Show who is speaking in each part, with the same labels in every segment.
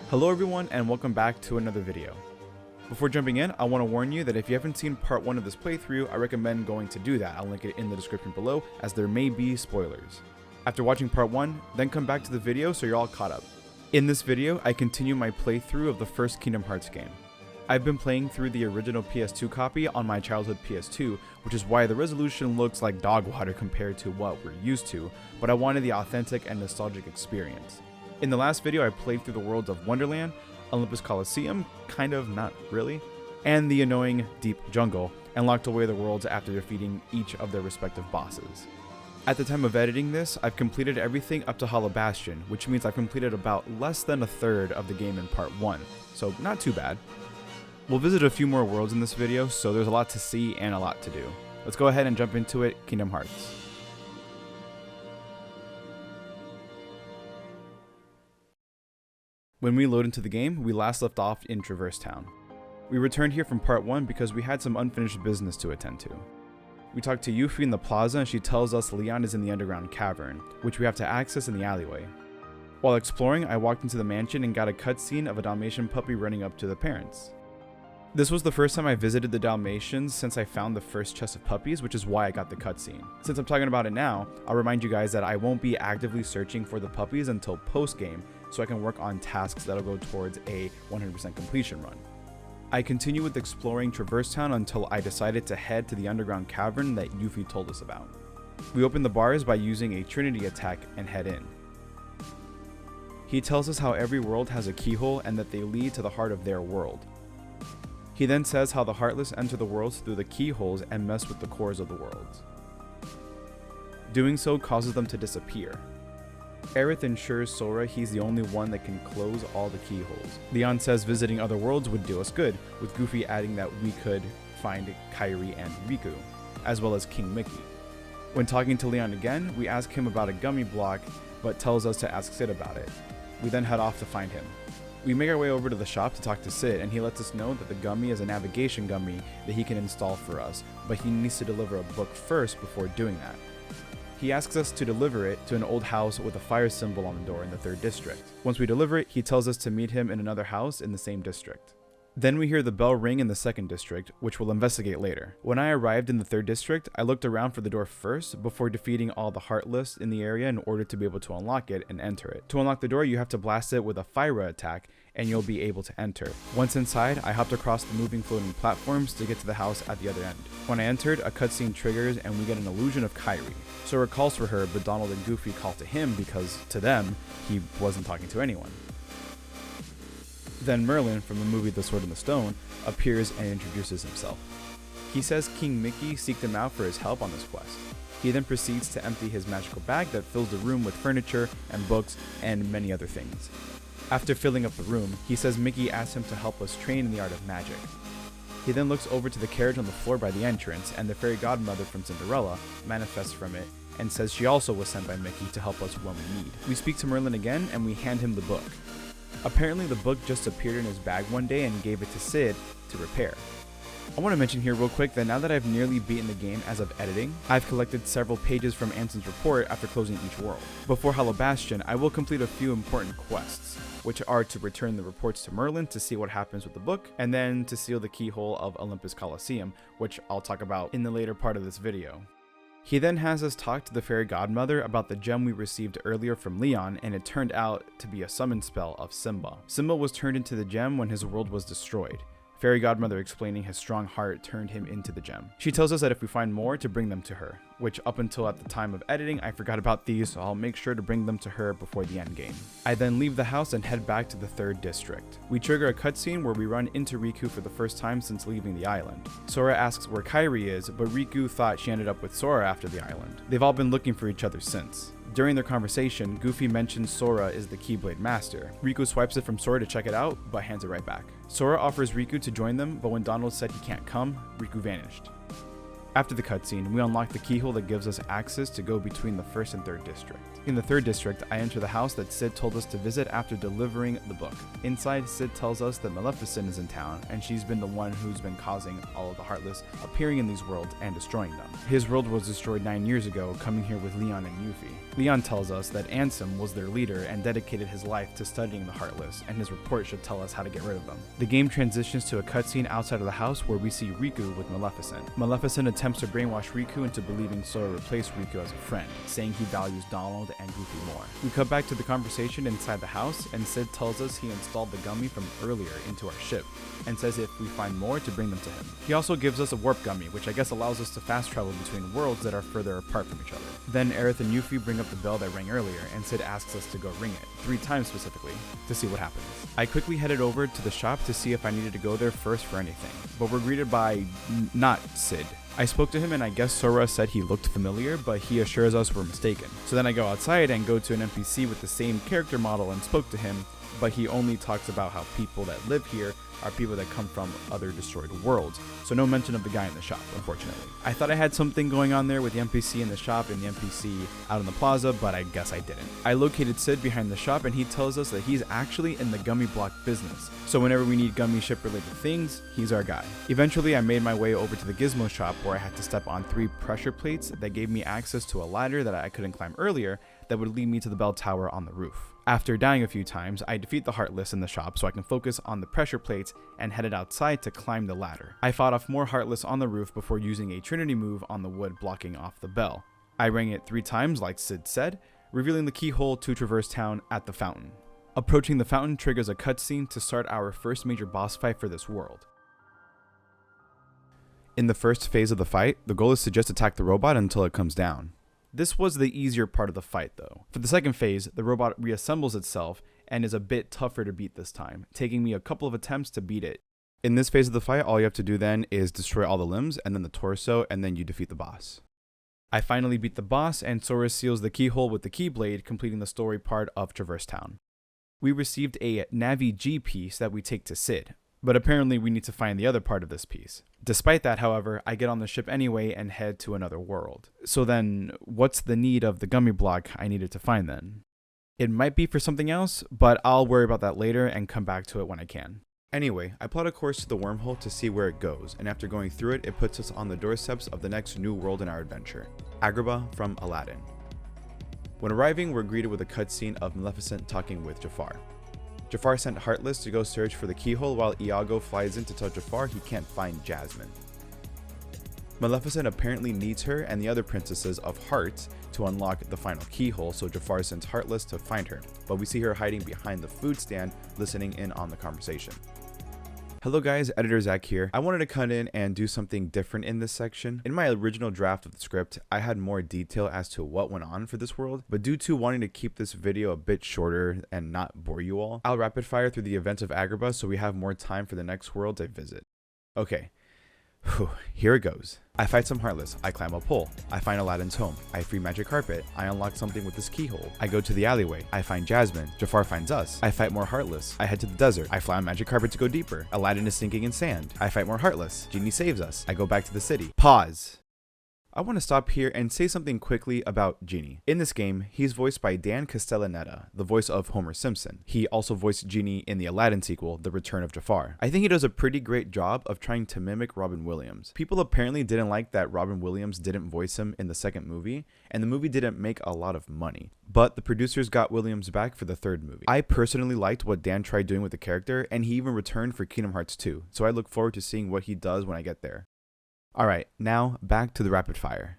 Speaker 1: Hello everyone and welcome back to another video. Before jumping in, I want to warn you that if you haven't seen part 1 of this playthrough, I recommend going to do that. I'll link it in the description below as there may be spoilers. After watching part 1, then come back to the video so you're all caught up. In this video, I continue my playthrough of the first Kingdom Hearts game. I've been playing through the original PS2 copy on my childhood PS2, which is why the resolution looks like dog water compared to what we're used to, but I wanted the authentic and nostalgic experience. In the last video, I played through the worlds of Wonderland, Olympus Coliseum, kind of, not really, and the annoying Deep Jungle, and locked away the worlds after defeating each of their respective bosses. At the time of editing this, I've completed everything up to Hollow Bastion, which means I've completed about less than a third of the game in part 1, so not too bad. We'll visit a few more worlds in this video, so there's a lot to see and a lot to do. Let's go ahead and jump into it, Kingdom Hearts. When we load into the game, we last left off in Traverse Town. We returned here from part 1 because we had some unfinished business to attend to. We talked to Yuffie in the plaza and she tells us Leon is in the underground cavern, which we have to access in the alleyway. While exploring, I walked into the mansion and got a cutscene of a Dalmatian puppy running up to the parents. This was the first time I visited the Dalmatians since I found the first chest of puppies, which is why I got the cutscene. Since I'm talking about it now, I'll remind you guys that I won't be actively searching for the puppies until post-game, so I can work on tasks that'll go towards a 100% completion run. I continue with exploring Traverse Town until I decided to head to the underground cavern that Yuffie told us about. We open the bars by using a Trinity attack and head in. He tells us how every world has a keyhole and that they lead to the heart of their world. He then says how the Heartless enter the worlds through the keyholes and mess with the cores of the worlds. Doing so causes them to disappear. Aerith ensures Sora he's the only one that can close all the keyholes. Leon says visiting other worlds would do us good, with Goofy adding that we could find Kairi and Riku, as well as King Mickey. When talking to Leon again, we ask him about a gummy block, but tells us to ask Sid about it. We then head off to find him. We make our way over to the shop to talk to Sid, and he lets us know that the gummy is a navigation gummy that he can install for us, but he needs to deliver a book first before doing that. He asks us to deliver it to an old house with a fire symbol on the door in the 3rd district. Once we deliver it, he tells us to meet him in another house in the same district. Then we hear the bell ring in the 2nd district, which we'll investigate later. When I arrived in the 3rd district, I looked around for the door first before defeating all the Heartless in the area in order to be able to unlock it and enter it. To unlock the door, you have to blast it with a Fire attack and you'll be able to enter. Once inside, I hopped across the moving floating platforms to get to the house at the other end. When I entered, a cutscene triggers and we get an illusion of Kairi. Sora calls for her, but Donald and Goofy call to him because, to them, he wasn't talking to anyone. Then Merlin, from the movie The Sword in the Stone, appears and introduces himself. He says King Mickey seeked him out for his help on this quest. He then proceeds to empty his magical bag that fills the room with furniture and books and many other things. After filling up the room, he says Mickey asked him to help us train in the art of magic. He then looks over to the carriage on the floor by the entrance, and the fairy godmother from Cinderella manifests from it and says she also was sent by Mickey to help us when we need. We speak to Merlin again and we hand him the book. Apparently the book just appeared in his bag one day and gave it to Sid to repair. I want to mention here real quick that now that I've nearly beaten the game as of editing, I've collected several pages from Anson's report after closing each world. Before Hollow Bastion, I will complete a few important quests, which are to return the reports to Merlin to see what happens with the book, and then to seal the keyhole of Olympus Coliseum, which I'll talk about in the later part of this video. He then has us talk to the fairy godmother about the gem we received earlier from Leon, and it turned out to be a summon spell of Simba. Simba was turned into the gem when his world was destroyed. Fairy godmother explaining his strong heart turned him into the gem. She tells us that if we find more, to bring them to her, which up until at the time of editing I forgot about these, so I'll make sure to bring them to her before the end game. I then leave the house and head back to the 3rd district. We trigger a cutscene where we run into Riku for the first time since leaving the island. Sora asks where Kairi is, but Riku thought she ended up with Sora after the island. They've all been looking for each other since. During their conversation, Goofy mentions Sora is the Keyblade Master. Riku swipes it from Sora to check it out, but hands it right back. Sora offers Riku to join them, but when Donald said he can't come, Riku vanished. After the cutscene, we unlock the keyhole that gives us access to go between the 1st and 3rd district. In the 3rd district, I enter the house that Sid told us to visit after delivering the book. Inside, Sid tells us that Maleficent is in town, and she's been the one who's been causing all of the Heartless appearing in these worlds and destroying them. His world was destroyed 9 years ago, coming here with Leon and Yuffie. Leon tells us that Ansem was their leader and dedicated his life to studying the Heartless, and his report should tell us how to get rid of them. The game transitions to a cutscene outside of the house where we see Riku with Maleficent. Maleficent attempts to brainwash Riku into believing Sora replaced Riku as a friend, saying he values Donald and Goofy more. We cut back to the conversation inside the house, and Sid tells us he installed the gummy from earlier into our ship, and says if we find more to bring them to him. He also gives us a warp gummy, which I guess allows us to fast travel between worlds that are further apart from each other. Then Aerith and Yuffie bring up the bell that rang earlier, and Sid asks us to go ring it, 3 times specifically, to see what happens. I quickly headed over to the shop to see if I needed to go there first for anything, but we're greeted by not Sid. I spoke to him and I guess Sora said he looked familiar, but he assures us we're mistaken. So then I go outside and go to an NPC with the same character model and spoke to him, but he only talks about how people that live here are people that come from other destroyed worlds, so no mention of the guy in the shop, unfortunately. I thought I had something going on there with the NPC in the shop and the NPC out in the plaza, but I guess I didn't. I located Sid behind the shop and he tells us that he's actually in the gummy block business, so whenever we need gummy ship related things, he's our guy. Eventually I made my way over to the Gizmo shop where I had to step on 3 pressure plates that gave me access to a ladder that I couldn't climb earlier that would lead me to the bell tower on the roof. After dying a few times, I defeat the Heartless in the shop so I can focus on the pressure plates and headed outside to climb the ladder. I fought off more Heartless on the roof before using a Trinity move on the wood blocking off the bell. I rang it 3 times like Sid said, revealing the keyhole to traverse town at the fountain. Approaching the fountain triggers a cutscene to start our first major boss fight for this world. In the first phase of the fight, the goal is to just attack the robot until it comes down. This was the easier part of the fight though. For the second phase, the robot reassembles itself and is a bit tougher to beat this time, taking me a couple of attempts to beat it. In this phase of the fight, all you have to do then is destroy all the limbs and then the torso, and then you defeat the boss. I finally beat the boss and Sora seals the keyhole with the Keyblade, completing the story part of Traverse Town. We received a Navi G piece that we take to Sid, but apparently we need to find the other part of this piece. Despite that, however, I get on the ship anyway and head to another world. So then, what's the need of the gummy block I needed to find then? It might be for something else, but I'll worry about that later and come back to it when I can. Anyway, I plot a course to the wormhole to see where it goes, and after going through it, it puts us on the doorsteps of the next new world in our adventure, Agrabah from Aladdin. When arriving, we're greeted with a cutscene of Maleficent talking with Jafar. Jafar sent Heartless to go search for the keyhole while Iago flies in to tell Jafar he can't find Jasmine. Maleficent apparently needs her and the other princesses of Hearts to unlock the final keyhole, so Jafar sends Heartless to find her, but we see her hiding behind the food stand listening in on the conversation. Hello guys, Editor Zach here. I wanted to cut in and do something different in this section. In my original draft of the script, I had more detail as to what went on for this world, but due to wanting to keep this video a bit shorter and not bore you all, I'll rapid fire through the events of Agrabah so we have more time for the next world to visit. Okay. Whew, here it goes. I fight some Heartless, I climb a pole, I find Aladdin's home, I free Magic Carpet, I unlock something with this keyhole, I go to the alleyway, I find Jasmine, Jafar finds us, I fight more Heartless, I head to the desert, I fly on Magic Carpet to go deeper, Aladdin is sinking in sand, I fight more Heartless, Genie saves us, I go back to the city. Pause. I want to stop here and say something quickly about Genie. In this game, he's voiced by Dan Castellaneta, the voice of Homer Simpson. He also voiced Genie in the Aladdin sequel, The Return of Jafar. I think he does a pretty great job of trying to mimic Robin Williams. People apparently didn't like that Robin Williams didn't voice him in the second movie, and the movie didn't make a lot of money. But the producers got Williams back for the third movie. I personally liked what Dan tried doing with the character, and he even returned for Kingdom Hearts 2, so I look forward to seeing what he does when I get there. Alright, now back to the rapid fire.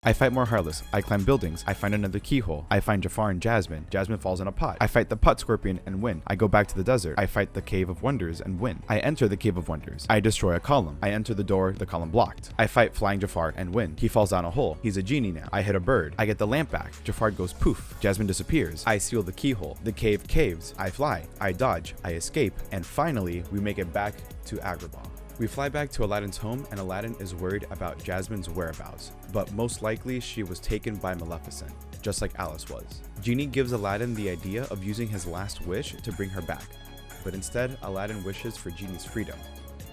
Speaker 1: I fight more Heartless, I climb buildings, I find another keyhole, I find Jafar and Jasmine, Jasmine falls in a pot, I fight the pot scorpion and win, I go back to the desert, I fight the Cave of Wonders and win, I enter the Cave of Wonders, I destroy a column, I enter the door, the column blocked, I fight flying Jafar and win, he falls down a hole, he's a genie now, I hit a bird, I get the lamp back, Jafar goes poof, Jasmine disappears, I seal the keyhole, the cave caves, I fly, I dodge, I escape, and finally we make it back to Agrabah. We fly back to Aladdin's home and Aladdin is worried about Jasmine's whereabouts, but most likely she was taken by Maleficent, just like Alice was. Genie gives Aladdin the idea of using his last wish to bring her back, but instead Aladdin wishes for Genie's freedom.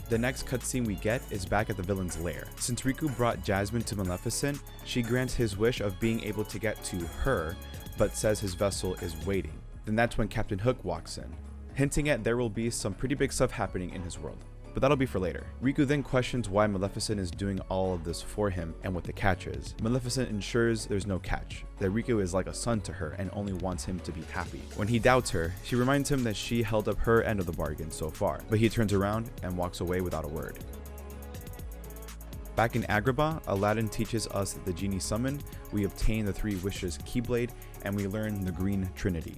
Speaker 1: The next cutscene we get is back at the villain's lair. Since Riku brought Jasmine to Maleficent, she grants his wish of being able to get to her, but says his vessel is waiting. Then that's when Captain Hook walks in, hinting at there will be some pretty big stuff happening in his world. but that'll be for later. Riku then questions why Maleficent is doing all of this for him and what the catch is. Maleficent ensures there's no catch, that Riku is like a son to her and only wants him to be happy. When he doubts her, she reminds him that she held up her end of the bargain so far, but he turns around and walks away without a word. Back in Agrabah, Aladdin teaches us that the genie summoned, we obtain the 3 wishes Keyblade, and we learn the Green Trinity.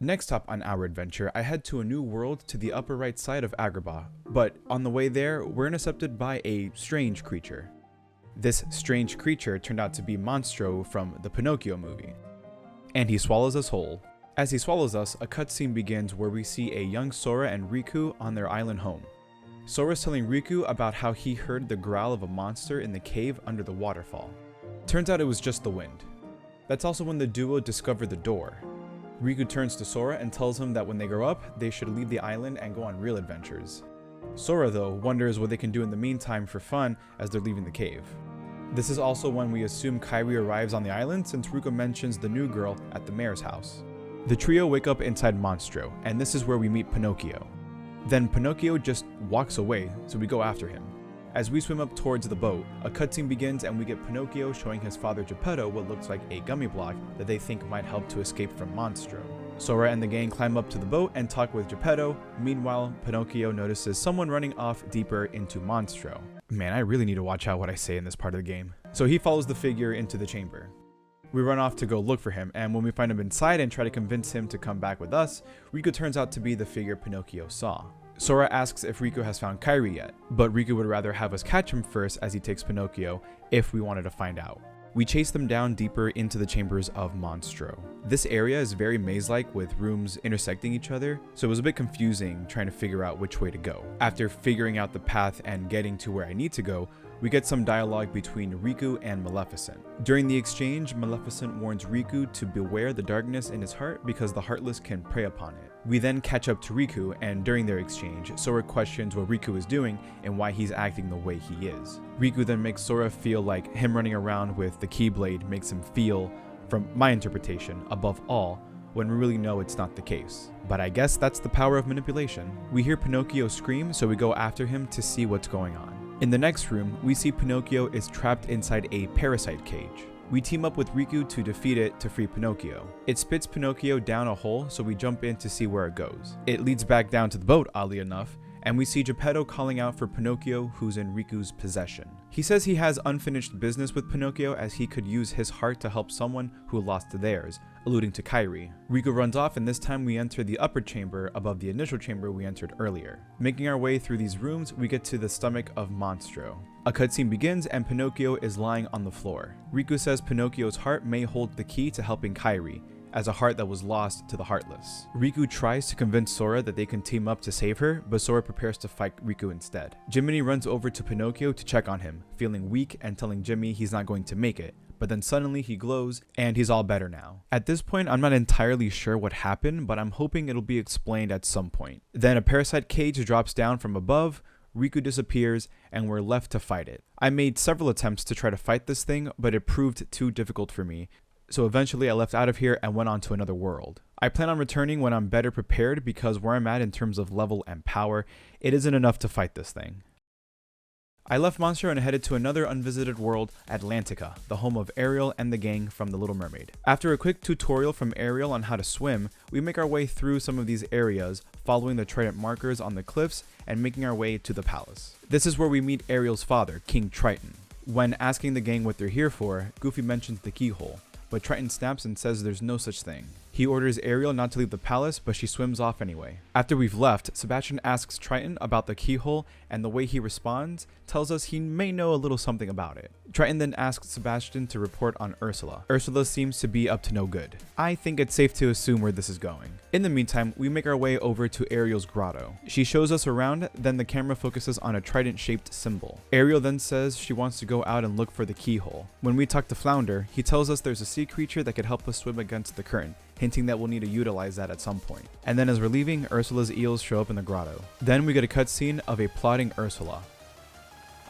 Speaker 1: Next up on our adventure, I head to a new world to the upper right side of Agrabah, but on the way there, we're intercepted by a strange creature. This strange creature turned out to be Monstro from the Pinocchio movie, and he swallows us whole. As he swallows us, a cutscene begins where we see a young Sora and Riku on their island home. Sora's telling Riku about how he heard the growl of a monster in the cave under the waterfall. Turns out it was just the wind. That's also when the duo discovered the door. Riku turns to Sora and tells him that when they grow up, they should leave the island and go on real adventures. Sora, though, wonders what they can do in the meantime for fun as they're leaving the cave. This is also when we assume Kairi arrives on the island since Riku mentions the new girl at the mayor's house. The trio wake up inside Monstro, and this is where we meet Pinocchio. Then Pinocchio just walks away, so we go after him. As we swim up towards the boat, a cutscene begins and we get Pinocchio showing his father Geppetto what looks like a gummy block that they think might help to escape from Monstro. Sora and the gang climb up to the boat and talk with Geppetto. Meanwhile, Pinocchio notices someone running off deeper into Monstro. Man, I really need to watch out what I say in this part of the game. So he follows the figure into the chamber. We run off to go look for him, and when we find him inside and try to convince him to come back with us, Riku turns out to be the figure Pinocchio saw. Sora asks if Riku has found Kairi yet, but Riku would rather have us catch him first as he takes Pinocchio if we wanted to find out. We chase them down deeper into the chambers of Monstro. This area is very maze-like with rooms intersecting each other, so it was a bit confusing trying to figure out which way to go. After figuring out the path and getting to where I need to go, we get some dialogue between Riku and Maleficent. During the exchange, Maleficent warns Riku to beware the darkness in his heart because the Heartless can prey upon it. We then catch up to Riku, and during their exchange, Sora questions what Riku is doing and why he's acting the way he is. Riku then makes Sora feel like him running around with the Keyblade makes him feel, from my interpretation, above all, when we really know it's not the case. But I guess that's the power of manipulation. We hear Pinocchio scream, so we go after him to see what's going on. In the next room, we see Pinocchio is trapped inside a parasite cage. We team up with Riku to defeat it to free Pinocchio. It spits Pinocchio down a hole, so we jump in to see where it goes. It leads back down to the boat, oddly enough, and we see Geppetto calling out for Pinocchio, who's in Riku's possession. He says he has unfinished business with Pinocchio as he could use his heart to help someone who lost theirs, alluding to Kairi. Riku runs off, and this time we enter the upper chamber above the initial chamber we entered earlier. Making our way through these rooms, we get to the stomach of Monstro. A cutscene begins and Pinocchio is lying on the floor. Riku says Pinocchio's heart may hold the key to helping Kairi, as a heart that was lost to the Heartless. Riku tries to convince Sora that they can team up to save her, but Sora prepares to fight Riku instead. Jiminy runs over to Pinocchio to check on him, feeling weak and telling Jimmy he's not going to make it, but then suddenly he glows and he's all better now. At this point, I'm not entirely sure what happened, but I'm hoping it'll be explained at some point. Then a parasite cage drops down from above, Riku disappears, and we're left to fight it. I made several attempts to try to fight this thing, but it proved too difficult for me, so eventually I left out of here and went on to another world. I plan on returning when I'm better prepared because where I'm at in terms of level and power, it isn't enough to fight this thing. I left Monstro and headed to another unvisited world, Atlantica, the home of Ariel and the gang from The Little Mermaid. After a quick tutorial from Ariel on how to swim, we make our way through some of these areas, following the trident markers on the cliffs and making our way to the palace. This is where we meet Ariel's father, King Triton. When asking the gang what they're here for, Goofy mentions the keyhole, but Triton snaps and says there's no such thing. He orders Ariel not to leave the palace, but she swims off anyway. After we've left, Sebastian asks Triton about the keyhole, and the way he responds tells us he may know a little something about it. Triton then asks Sebastian to report on Ursula. Ursula seems to be up to no good. I think it's safe to assume where this is going. In the meantime, we make our way over to Ariel's grotto. She shows us around, then the camera focuses on a trident-shaped symbol. Ariel then says she wants to go out and look for the keyhole. When we talk to Flounder, he tells us there's a sea creature that could help us swim against the current, hinting that we'll need to utilize that at some point. And then as we're leaving, Ursula's eels show up in the grotto. Then we get a cutscene of a plotting Ursula.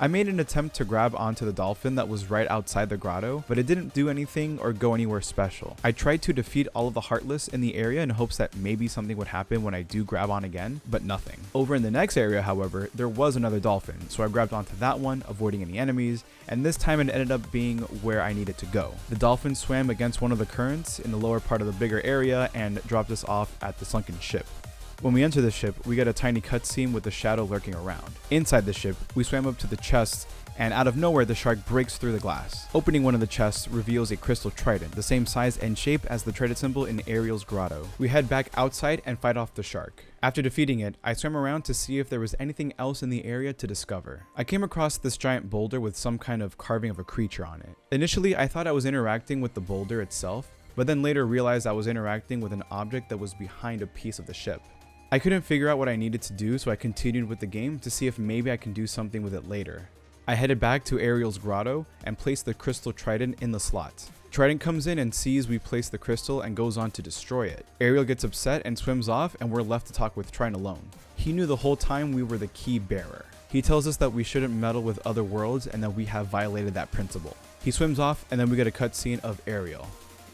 Speaker 1: I made an attempt to grab onto the dolphin that was right outside the grotto, but it didn't do anything or go anywhere special. I tried to defeat all of the Heartless in the area in hopes that maybe something would happen when I do grab on again, but nothing. Over in the next area, however, there was another dolphin, so I grabbed onto that one, avoiding any enemies, and this time it ended up being where I needed to go. The dolphin swam against one of the currents in the lower part of the bigger area and dropped us off at the sunken ship. When we enter the ship, we get a tiny cutscene with the shadow lurking around. Inside the ship, we swam up to the chests, and out of nowhere the shark breaks through the glass. Opening one of the chests reveals a crystal trident, the same size and shape as the trident symbol in Ariel's grotto. We head back outside and fight off the shark. After defeating it, I swam around to see if there was anything else in the area to discover. I came across this giant boulder with some kind of carving of a creature on it. Initially, I thought I was interacting with the boulder itself, but then later realized I was interacting with an object that was behind a piece of the ship. I couldn't figure out what I needed to do, so I continued with the game to see if maybe I can do something with it later. I headed back to Ariel's grotto and placed the crystal trident in the slot. Trident comes in and sees we place the crystal and goes on to destroy it. Ariel gets upset and swims off, and we're left to talk with Trident alone. He knew the whole time we were the key bearer. He tells us that we shouldn't meddle with other worlds and that we have violated that principle. He swims off, and then we get a cutscene of Ariel.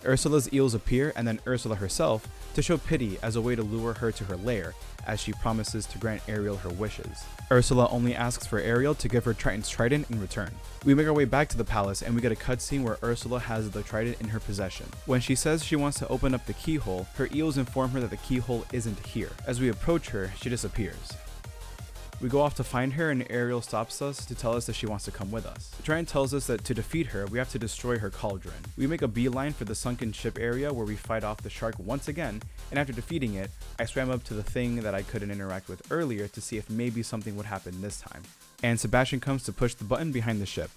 Speaker 1: Ursula's eels appear, and then Ursula herself, to show pity as a way to lure her to her lair, as she promises to grant Ariel her wishes. Ursula only asks for Ariel to give her Triton's trident in return. We make our way back to the palace, and we get a cutscene where Ursula has the trident in her possession. When she says she wants to open up the keyhole, her eels inform her that the keyhole isn't here. As we approach her, she disappears. We go off to find her, and Ariel stops us to tell us that she wants to come with us. Trident tells us that to defeat her, we have to destroy her cauldron. We make a beeline for the sunken ship area where we fight off the shark once again, and after defeating it, I swam up to the thing that I couldn't interact with earlier to see if maybe something would happen this time. And Sebastian comes to push the button behind the ship.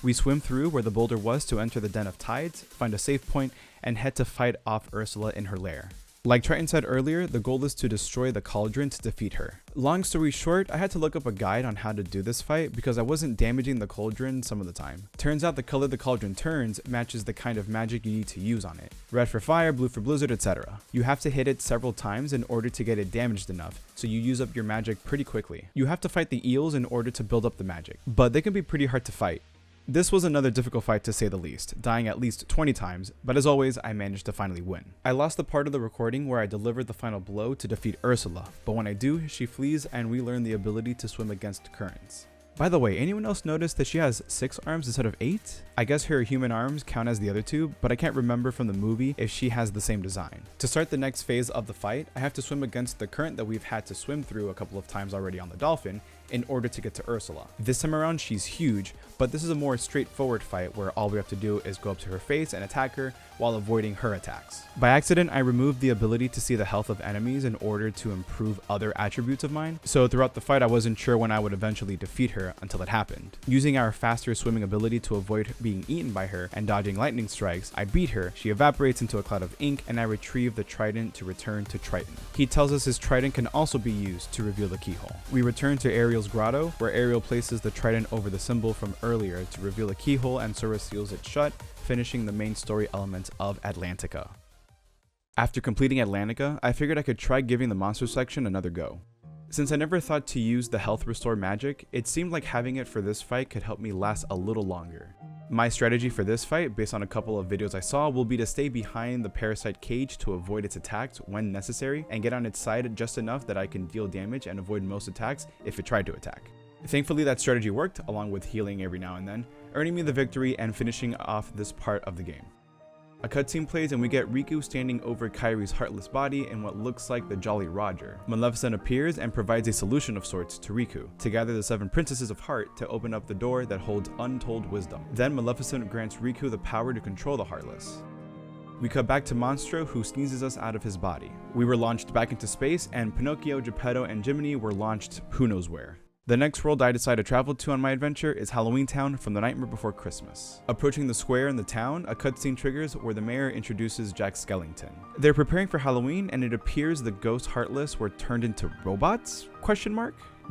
Speaker 1: We swim through where the boulder was to enter the Den of Tides, find a safe point, and head to fight off Ursula in her lair. Like Triton said earlier, the goal is to destroy the cauldron to defeat her. Long story short, I had to look up a guide on how to do this fight because I wasn't damaging the cauldron some of the time. Turns out the color the cauldron turns matches the kind of magic you need to use on it. Red for fire, blue for blizzard, etc. You have to hit it several times in order to get it damaged enough, so you use up your magic pretty quickly. You have to fight the eels in order to build up the magic, but they can be pretty hard to fight. This was another difficult fight to say the least, dying at least 20 times, but as always, I managed to finally win. I lost the part of the recording where I delivered the final blow to defeat Ursula, but when I do, she flees and we learn the ability to swim against currents. By the way, anyone else notice that she has 6 arms instead of 8? I guess her human arms count as the other 2, but I can't remember from the movie if she has the same design. To start the next phase of the fight, I have to swim against the current that we've had to swim through a couple of times already on the dolphin in order to get to Ursula. This time around, she's huge, but this is a more straightforward fight where all we have to do is go up to her face and attack her while avoiding her attacks. By accident, I removed the ability to see the health of enemies in order to improve other attributes of mine, so throughout the fight I wasn't sure when I would eventually defeat her until it happened. Using our faster swimming ability to avoid being eaten by her and dodging lightning strikes, I beat her, she evaporates into a cloud of ink, and I retrieve the trident to return to Triton. He tells us his trident can also be used to reveal the keyhole. We return to Ariel's grotto, where Ariel places the trident over the symbol from earlier to reveal a keyhole, and Sora seals it shut, finishing the main story elements of Atlantica. After completing Atlantica, I figured I could try giving the monster section another go. Since I never thought to use the health restore magic, it seemed like having it for this fight could help me last a little longer. My strategy for this fight, based on a couple of videos I saw, will be to stay behind the parasite cage to avoid its attacks when necessary, and get on its side just enough that I can deal damage and avoid most attacks if it tried to attack. Thankfully that strategy worked, along with healing every now and then, earning me the victory and finishing off this part of the game. A cutscene plays and we get Riku standing over Kairi's heartless body in what looks like the Jolly Roger. Maleficent appears and provides a solution of sorts to Riku, to gather the 7 Princesses of Heart to open up the door that holds untold wisdom. Then Maleficent grants Riku the power to control the Heartless. We cut back to Monstro, who sneezes us out of his body. We were launched back into space, and Pinocchio, Geppetto, and Jiminy were launched who knows where. The next world I decide to travel to on my adventure is Halloween Town from The Nightmare Before Christmas. Approaching the square in the town, a cutscene triggers where the mayor introduces Jack Skellington. They're preparing for Halloween, and it appears the Ghost Heartless were turned into robots? ?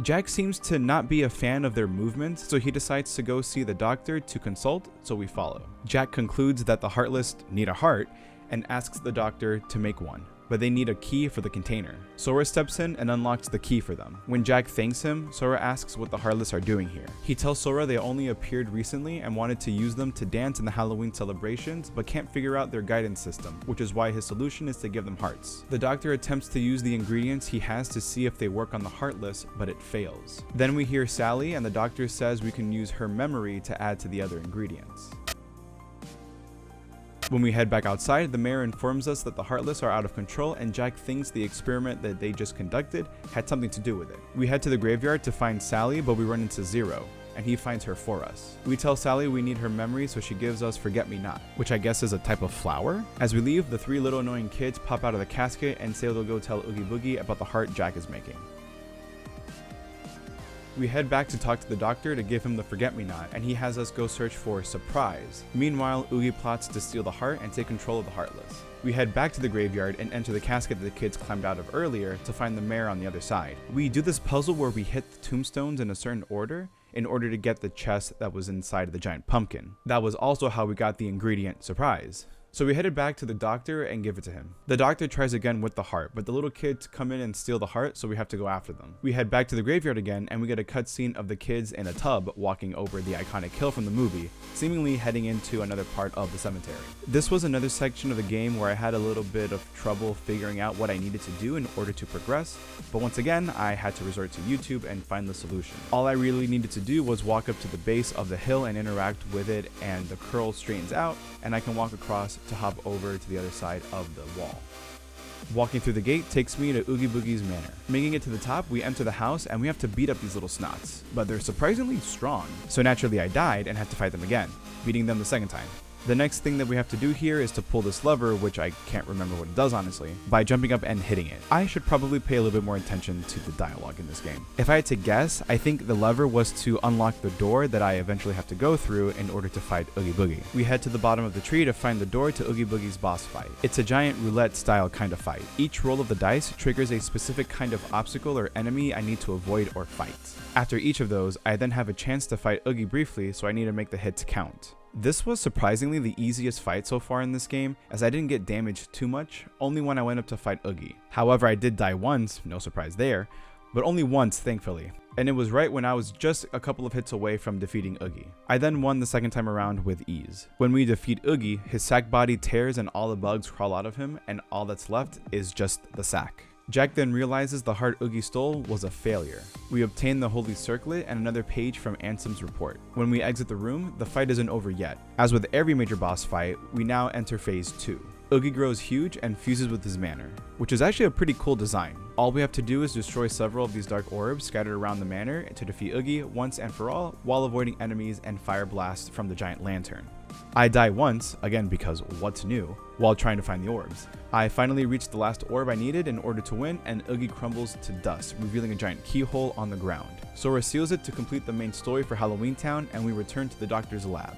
Speaker 1: Jack seems to not be a fan of their movements, so he decides to go see the doctor to consult, so we follow. Jack concludes that the Heartless need a heart, and asks the doctor to make one. but they need a key for the container. Sora steps in and unlocks the key for them. When Jack thanks him, Sora asks what the Heartless are doing here. He tells Sora they only appeared recently and wanted to use them to dance in the Halloween celebrations, but can't figure out their guidance system, which is why his solution is to give them hearts. The Doctor attempts to use the ingredients he has to see if they work on the Heartless, but it fails. Then we hear Sally, and the Doctor says we can use her memory to add to the other ingredients. When we head back outside, the mayor informs us that the Heartless are out of control, and Jack thinks the experiment that they just conducted had something to do with it. We head to the graveyard to find Sally, but we run into Zero, and he finds her for us. We tell Sally we need her memory, so she gives us Forget-Me-Not, which I guess is a type of flower. As we leave, the 3 little annoying kids pop out of the casket and say they'll go tell Oogie Boogie about the heart Jack is making. We head back to talk to the Doctor to give him the Forget-Me-Not, and he has us go search for Surprise. Meanwhile, Oogie plots to steal the heart and take control of the Heartless. We head back to the graveyard and enter the casket that the kids climbed out of earlier to find the mayor on the other side. We do this puzzle where we hit the tombstones in a certain order in order to get the chest that was inside the giant pumpkin. That was also how we got the ingredient Surprise. So we headed back to the Doctor and give it to him. The Doctor tries again with the heart, but the little kids come in and steal the heart, so we have to go after them. We head back to the graveyard again, and we get a cutscene of the kids in a tub walking over the iconic hill from the movie, seemingly heading into another part of the cemetery. This was another section of the game where I had a little bit of trouble figuring out what I needed to do in order to progress, but once again, I had to resort to YouTube and find the solution. All I really needed to do was walk up to the base of the hill and interact with it, and the curl straightens out, and I can walk across to hop over to the other side of the wall. Walking through the gate takes me to Oogie Boogie's manor. Making it to the top, we enter the house and we have to beat up these little snots, but they're surprisingly strong, so naturally I died and had to fight them again, beating them the second time. The next thing that we have to do here is to pull this lever, which I can't remember what it does honestly, by jumping up and hitting it. I should probably pay a little bit more attention to the dialogue in this game. If I had to guess, I think the lever was to unlock the door that I eventually have to go through in order to fight Oogie Boogie. We head to the bottom of the tree to find the door to Oogie Boogie's boss fight. It's a giant roulette style kind of fight. Each roll of the dice triggers a specific kind of obstacle or enemy I need to avoid or fight. After each of those, I then have a chance to fight Oogie briefly, so I need to make the hits count. This was surprisingly the easiest fight so far in this game, as I didn't get damaged too much, only when I went up to fight Oogie. However, I did die once, no surprise there, but only once thankfully, and it was right when I was just a couple of hits away from defeating Oogie. I then won the second time around with ease. When we defeat Oogie, his sack body tears and all the bugs crawl out of him, and all that's left is just the sack. Jack then realizes the heart Oogie stole was a failure. We obtain the Holy Circlet and another page from Ansem's report. When we exit the room, the fight isn't over yet. As with every major boss fight, we now enter phase 2. Oogie grows huge and fuses with his manor, which is actually a pretty cool design. All we have to do is destroy several of these dark orbs scattered around the manor to defeat Oogie once and for all, while avoiding enemies and fire blasts from the giant lantern. I die once, again because what's new, while trying to find the orbs. I finally reached the last orb I needed in order to win, and Oogie crumbles to dust, revealing a giant keyhole on the ground. Sora seals it to complete the main story for Halloween Town, and we return to the Doctor's lab.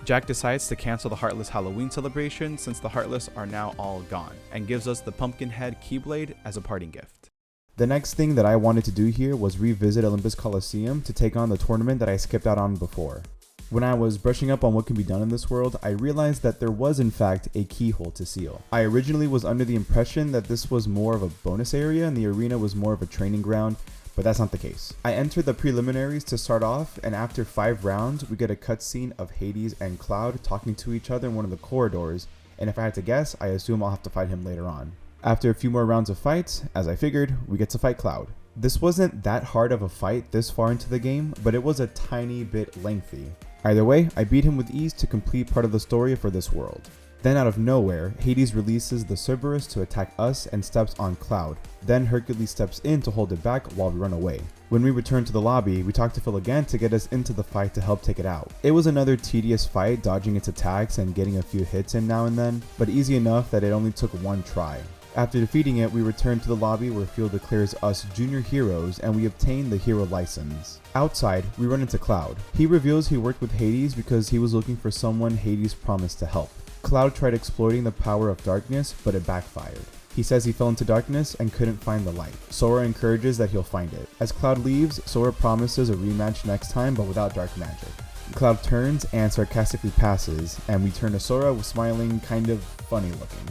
Speaker 1: Jack decides to cancel the Heartless Halloween celebration since the Heartless are now all gone, and gives us the Pumpkinhead Keyblade as a parting gift. The next thing that I wanted to do here was revisit Olympus Coliseum to take on the tournament that I skipped out on before. When I was brushing up on what can be done in this world, I realized that there was in fact a keyhole to seal. I originally was under the impression that this was more of a bonus area and the arena was more of a training ground, but that's not the case. I entered the preliminaries to start off, and after 5 rounds, we get a cutscene of Hades and Cloud talking to each other in one of the corridors, and if I had to guess, I assume I'll have to fight him later on. After a few more rounds of fights, as I figured, we get to fight Cloud. This wasn't that hard of a fight this far into the game, but it was a tiny bit lengthy. Either way, I beat him with ease to complete part of the story for this world. Then out of nowhere, Hades releases the Cerberus to attack us and steps on Cloud. Then Hercules steps in to hold it back while we run away. When we return to the lobby, we talk to Phil again to get us into the fight to help take it out. It was another tedious fight, dodging its attacks and getting a few hits in now and then, but easy enough that it only took one try. After defeating it, we return to the lobby where Phil declares us junior heroes and we obtain the hero license. Outside, we run into Cloud. He reveals he worked with Hades because he was looking for someone Hades promised to help. Cloud tried exploiting the power of darkness, but it backfired. He says he fell into darkness and couldn't find the light. Sora encourages that he'll find it. As Cloud leaves, Sora promises a rematch next time but without dark magic.
Speaker 2: Cloud turns and sarcastically passes, and we turn to Sora smiling, kind of funny looking.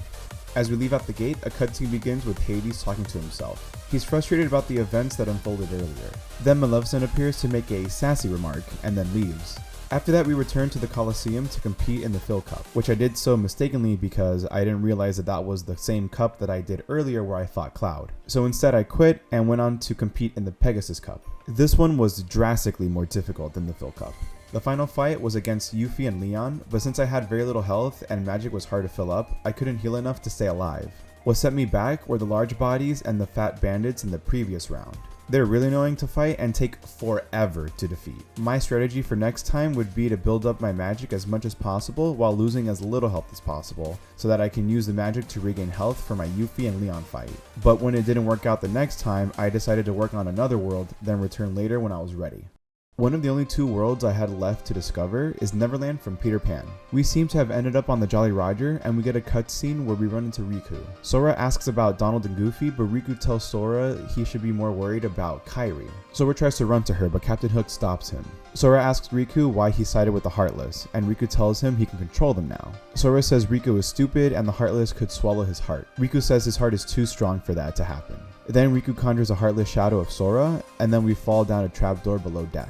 Speaker 2: As we leave out the gate, a cutscene begins with Hades talking to himself. He's frustrated about the events that unfolded earlier. Then Maleficent appears to make a sassy remark, and then leaves. After that, we return to the Colosseum to compete in the Phil Cup, which I did so mistakenly because I didn't realize that that was the same cup that I did earlier where I fought Cloud. So instead I quit and went on to compete in the Pegasus Cup. This one was drastically more difficult than the Phil Cup. The final fight was against Yuffie and Leon, but since I had very little health and magic was hard to fill up, I couldn't heal enough to stay alive. What set me back were the large bodies and the fat bandits in the previous round. They're really annoying to fight and take forever to defeat. My strategy for next time would be to build up my magic as much as possible while losing as little health as possible, so that I can use the magic to regain health for my Yuffie and Leon fight. But when it didn't work out the next time, I decided to work on another world, then return later when I was ready. One of the only two worlds I had left to discover is Neverland from Peter Pan. We seem to have ended up on the Jolly Roger, and we get a cutscene where we run into Riku. Sora asks about Donald and Goofy, but Riku tells Sora he should be more worried about Kairi. Sora tries to run to her, but Captain Hook stops him. Sora asks Riku why he sided with the Heartless, and Riku tells him he can control them now. Sora says Riku is stupid and the Heartless could swallow his heart. Riku says his heart is too strong for that to happen. Then Riku conjures a heartless shadow of Sora, and then we fall down a trapdoor below deck.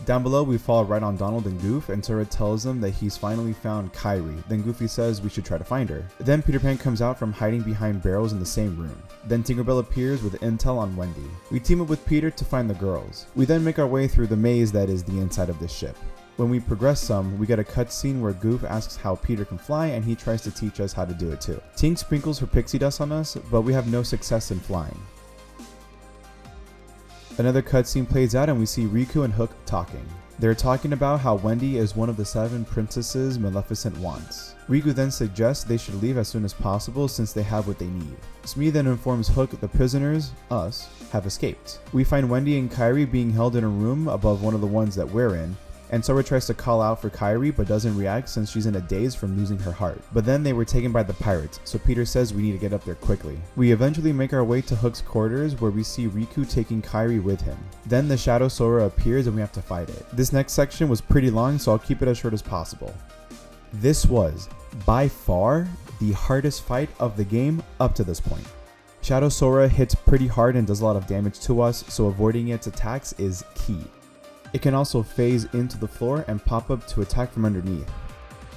Speaker 2: Down below, we fall right on Donald and Goof, and Sora tells them that he's finally found Kairi. Then Goofy says we should try to find her. Then Peter Pan comes out from hiding behind barrels in the same room. Then Tinkerbell appears with intel on Wendy. We team up with Peter to find the girls. We then make our way through the maze that is the inside of this ship. When we progress some, we get a cutscene where Goof asks how Peter can fly, and he tries to teach us how to do it too. Tink sprinkles her pixie dust on us, but we have no success in flying. Another cutscene plays out and we see Riku and Hook talking. They're talking about how Wendy is one of the 7 princesses Maleficent wants. Riku then suggests they should leave as soon as possible since they have what they need. Smee then informs Hook the prisoners, us, have escaped. We find Wendy and Kairi being held in a room above one of the ones that we're in, and Sora tries to call out for Kairi but doesn't react since she's in a daze from losing her heart. But then they were taken by the pirates, so Peter says we need to get up there quickly. We eventually make our way to Hook's quarters where we see Riku taking Kairi with him. Then the shadow Sora appears and we have to fight it. This next section was pretty long, so I'll keep it as short as possible. This was, by far, the hardest fight of the game up to this point. Shadow Sora hits pretty hard and does a lot of damage to us, so avoiding its attacks is key. It can also phase into the floor and pop up to attack from underneath.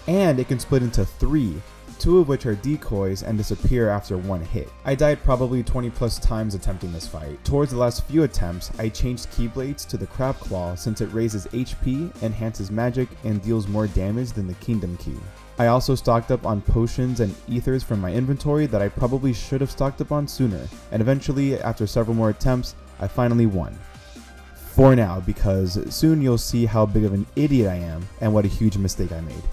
Speaker 2: And it can split into 3, 2 of which are decoys and disappear after 1 hit. I died probably 20 plus times attempting this fight. Towards the last few attempts, I changed Keyblades to the Crab Claw since it raises HP, enhances magic, and deals more damage than the Kingdom Key. I also stocked up on potions and ethers from my inventory that I probably should have stocked up on sooner, and eventually, after several more attempts, I finally won. For now, because soon you'll see how big of an idiot I am and what a huge mistake I made.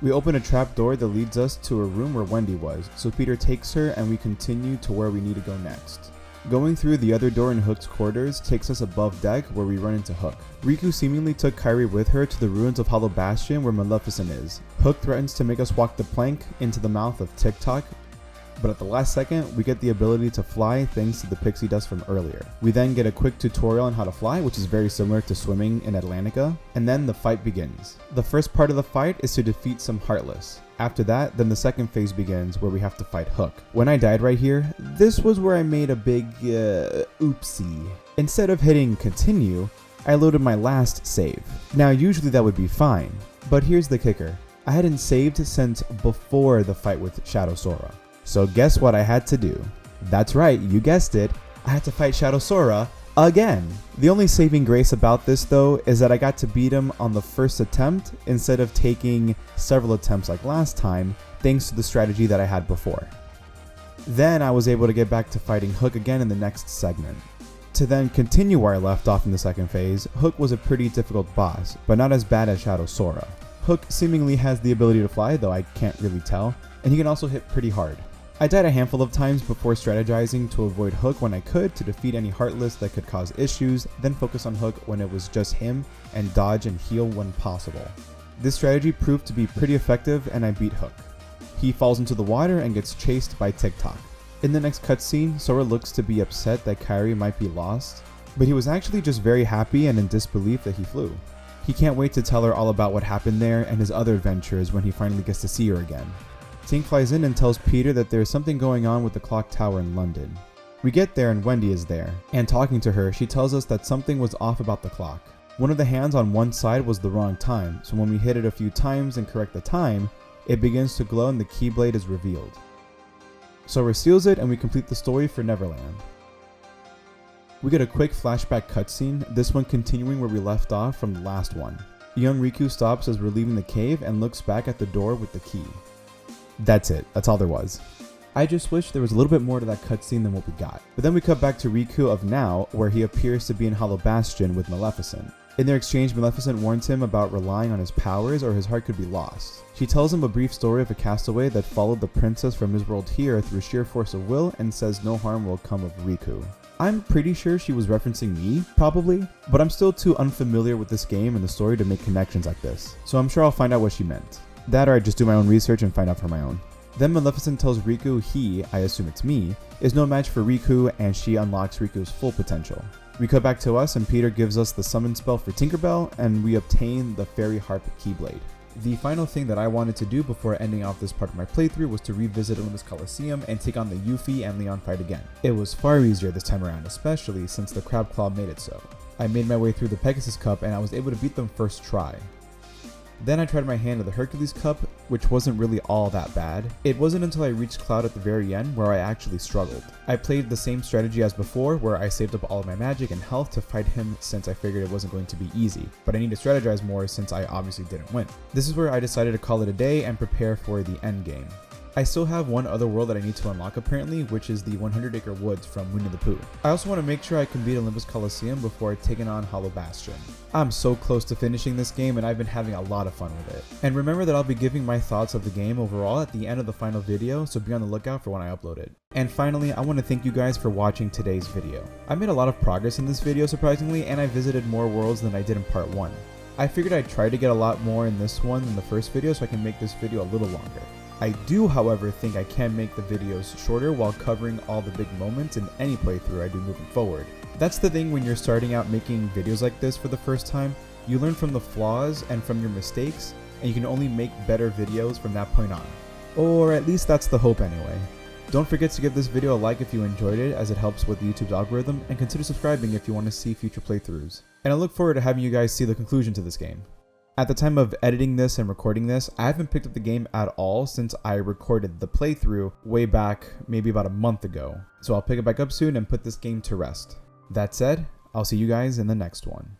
Speaker 2: We open a trap door that leads us to a room where Wendy was, so Peter takes her and we continue to where we need to go next. Going through the other door in Hook's quarters takes us above deck where we run into Hook. Riku seemingly took Kairi with her to the ruins of Hollow Bastion where Maleficent is. Hook threatens to make us walk the plank into the mouth of TikTok, but at the last second, we get the ability to fly thanks to the pixie dust from earlier. We then get a quick tutorial on how to fly, which is very similar to swimming in Atlantica, and then the fight begins. The first part of the fight is to defeat some Heartless. After that, then the second phase begins where we have to fight Hook. When I died right here, this was where I made a big oopsie. Instead of hitting continue, I loaded my last save. Now usually that would be fine, but here's the kicker. I hadn't saved since before the fight with Shadow Sora. So guess what I had to do? That's right, you guessed it, I had to fight Shadow Sora again. The only saving grace about this though is that I got to beat him on the first attempt instead of taking several attempts like last time, thanks to the strategy that I had before. Then I was able to get back to fighting Hook again in the next segment. To then continue where I left off in the second phase, Hook was a pretty difficult boss, but not as bad as Shadow Sora. Hook seemingly has the ability to fly, though I can't really tell, and he can also hit pretty hard. I died a handful of times before strategizing to avoid Hook when I could to defeat any Heartless that could cause issues, then focus on Hook when it was just him and dodge and heal when possible. This strategy proved to be pretty effective and I beat Hook. He falls into the water and gets chased by TikTok. In the next cutscene, Sora looks to be upset that Kairi might be lost, but he was actually just very happy and in disbelief that he flew. He can't wait to tell her all about what happened there and his other adventures when he finally gets to see her again. Tink flies in and tells Peter that there's something going on with the clock tower in London. We get there and Wendy is there, and talking to her, she tells us that something was off about the clock. One of the hands on one side was the wrong time, so when we hit it a few times and correct the time, it begins to glow and the Keyblade is revealed. Sora steals it and we complete the story for Neverland. We get a quick flashback cutscene, this one continuing where we left off from the last one. Young Riku stops as we're leaving the cave and looks back at the door with the key. That's it, that's all there was. I just wish there was a little bit more to that cutscene than what we got. But then we cut back to Riku of now, where he appears to be in Hollow Bastion with Maleficent. In their exchange, Maleficent warns him about relying on his powers or his heart could be lost. She tells him a brief story of a castaway that followed the princess from his world here through sheer force of will and says no harm will come of Riku. I'm pretty sure she was referencing me, probably, but I'm still too unfamiliar with this game and the story to make connections like this, so I'm sure I'll find out what she meant. That or I just do my own research and find out for my own. Then Maleficent tells Riku he, I assume it's me, is no match for Riku and she unlocks Riku's full potential. We cut back to us and Peter gives us the summon spell for Tinkerbell and we obtain the Fairy Harp Keyblade. The final thing that I wanted to do before ending off this part of my playthrough was to revisit Olympus Coliseum and take on the Yuffie and Leon fight again. It was far easier this time around, especially since the Crab Claw made it so. I made my way through the Pegasus Cup and I was able to beat them first try. Then I tried my hand at the Hercules Cup, which wasn't really all that bad. It wasn't until I reached Cloud at the very end where I actually struggled. I played the same strategy as before, where I saved up all of my magic and health to fight him since I figured it wasn't going to be easy, but I need to strategize more since I obviously didn't win. This is where I decided to call it a day and prepare for the end game. I still have one other world that I need to unlock apparently, which is the 100 Acre Woods from Winnie the Pooh. I also want to make sure I can beat Olympus Coliseum before taking on Hollow Bastion. I'm so close to finishing this game and I've been having a lot of fun with it. And remember that I'll be giving my thoughts of the game overall at the end of the final video, so be on the lookout for when I upload it. And finally, I want to thank you guys for watching today's video. I made a lot of progress in this video surprisingly, and I visited more worlds than I did in part 1. I figured I'd try to get a lot more in this one than the first video so I can make this video a little longer. I do, however, think I can make the videos shorter while covering all the big moments in any playthrough I do moving forward. That's the thing when you're starting out making videos like this for the first time, you learn from the flaws and from your mistakes, and you can only make better videos from that point on. Or at least that's the hope anyway. Don't forget to give this video a like if you enjoyed it, as it helps with YouTube's algorithm, and consider subscribing if you want to see future playthroughs. And I look forward to having you guys see the conclusion to this game. At the time of editing this and recording this, I haven't picked up the game at all since I recorded the playthrough way back maybe about a month ago. So I'll pick it back up soon and put this game to rest. That said, I'll see you guys in the next one.